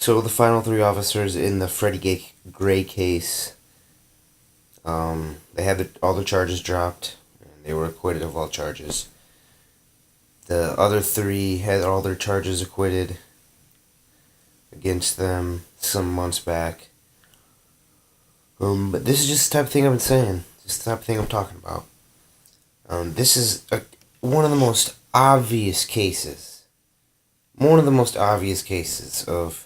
So the final three officers in the Freddie Gray case, they had all the charges dropped, and they were acquitted of all charges. The other three had all their charges acquitted against them some months back. But this is just the type of thing I've been saying. Just the type of thing I'm talking about. This is one of the most obvious cases. One of the most obvious cases of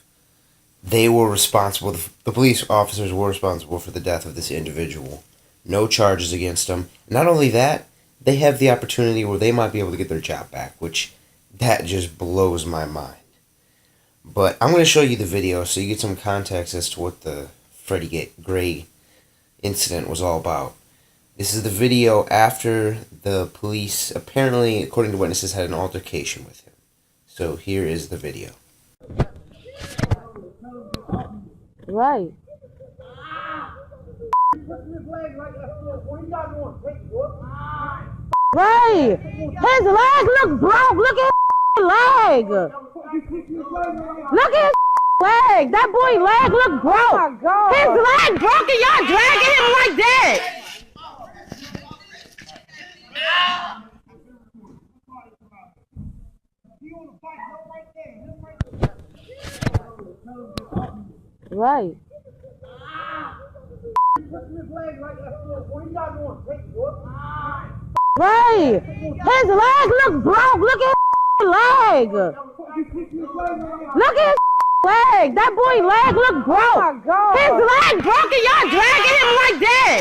they were responsible. The police officers were responsible for the death of this individual. No charges against them. Not only that, they have the opportunity where they might be able to get their job back, which that just blows my mind. But I'm going to show you the video so you get some context as to what the Freddie Gray incident was all about. This is the video after the police, apparently, according to witnesses, had an altercation with him. So here is the video. Right. Right. His leg look broke. Look at his leg. Look at his leg. That boy leg look broke. Oh my God. His leg broke and y'all dragging him like that. Right. Right. His leg look broke. Look at his leg. Look at his leg. That boy leg look broke. Oh my God. His leg broke and y'all dragging him like that.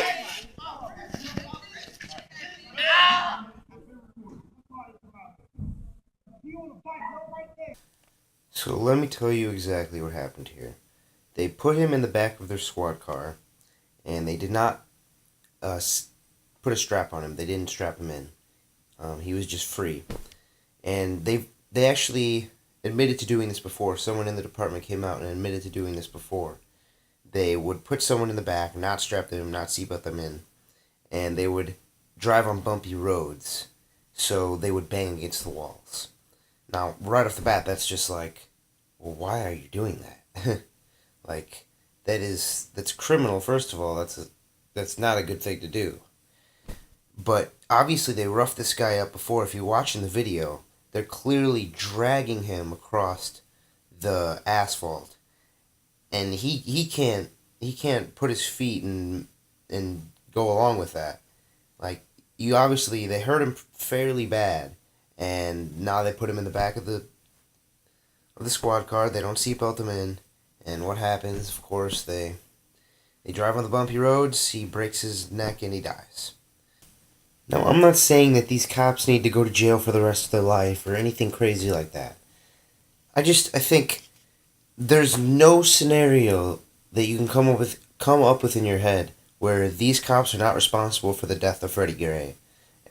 So let me tell you exactly what happened here. They put him in the back of their squad car, and they did not put a strap on him. They didn't strap him in. He was just free. And they actually admitted to doing this before. Someone in the department came out and admitted to doing this before. They would put someone in the back, not strap them, not seatbelt them in, and they would drive on bumpy roads, so they would bang against the walls. Now, right off the bat, that's just like, well, why are you doing that? Like, that's criminal, first of all. That's not a good thing to do. But obviously they roughed this guy up before. If you watch in the video, they're clearly dragging him across the asphalt. And he can't put his feet and go along with that. Like, they hurt him fairly bad, and now they put him in the back of the squad car. They don't seatbelt him in, and what happens? Of course, they drive on the bumpy roads. He breaks his neck and he dies. Now, I'm not saying that these cops need to go to jail for the rest of their life or anything crazy like that. I think there's no scenario that you can come up with in your head where these cops are not responsible for the death of Freddie Gray,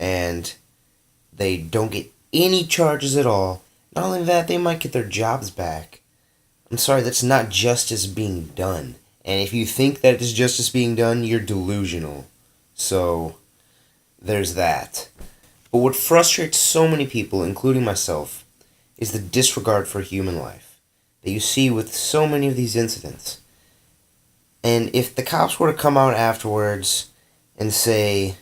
and they don't get any charges at all. Not only that, they might get their jobs back. I'm sorry, that's not justice being done. And if you think that it's justice being done, you're delusional. So, there's that. But what frustrates so many people, including myself, is the disregard for human life that you see with so many of these incidents. And if the cops were to come out afterwards and say,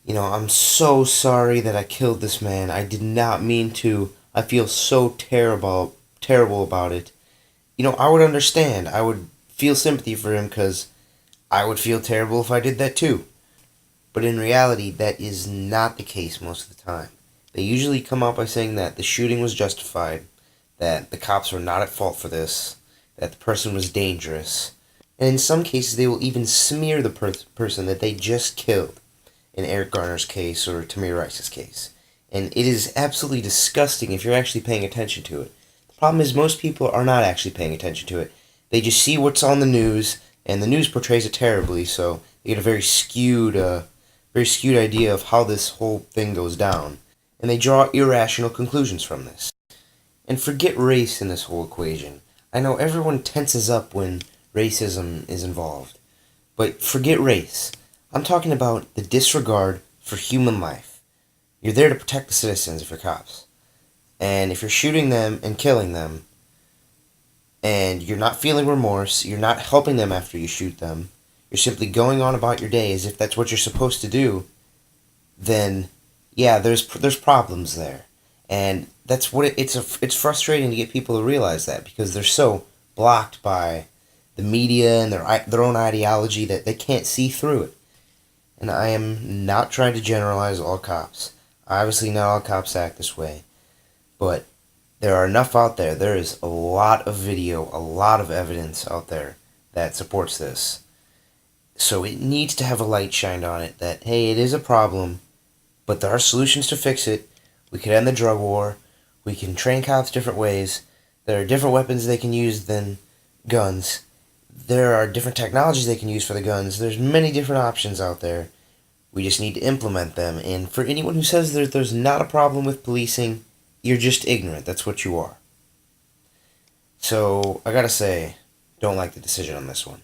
I'm so sorry that I killed this man. I did not mean to. I feel so terrible about it. I would understand. I would feel sympathy for him because I would feel terrible if I did that too. But in reality, that is not the case most of the time. They usually come out by saying that the shooting was justified, that the cops were not at fault for this, that the person was dangerous. And in some cases, they will even smear the person that they just killed, in Eric Garner's case or Tamir Rice's case. And it is absolutely disgusting if you're actually paying attention to it. The problem is most people are not actually paying attention to it. They just see what's on the news, and the news portrays it terribly, so they get a very skewed idea of how this whole thing goes down. And they draw irrational conclusions from this. And forget race in this whole equation. I know everyone tenses up when racism is involved. But forget race. I'm talking about the disregard for human life. You're there to protect the citizens if you're cops. And if you're shooting them and killing them, and you're not feeling remorse, you're not helping them after you shoot them, you're simply going on about your day as if that's what you're supposed to do, then yeah, there's problems there. And that's what it's frustrating to get people to realize that, because they're so blocked by the media and their own ideology that they can't see through it. And I am not trying to generalize all cops. Obviously, not all cops act this way, but there are enough out there. There is a lot of video, a lot of evidence out there that supports this. So it needs to have a light shined on it that, hey, it is a problem, but there are solutions to fix it. We can end the drug war. We can train cops different ways. There are different weapons they can use than guns. There are different technologies they can use for the guns. There's many different options out there. We just need to implement them. And for anyone who says there's not a problem with policing, you're just ignorant. That's what you are. So, I gotta say, don't like the decision on this one.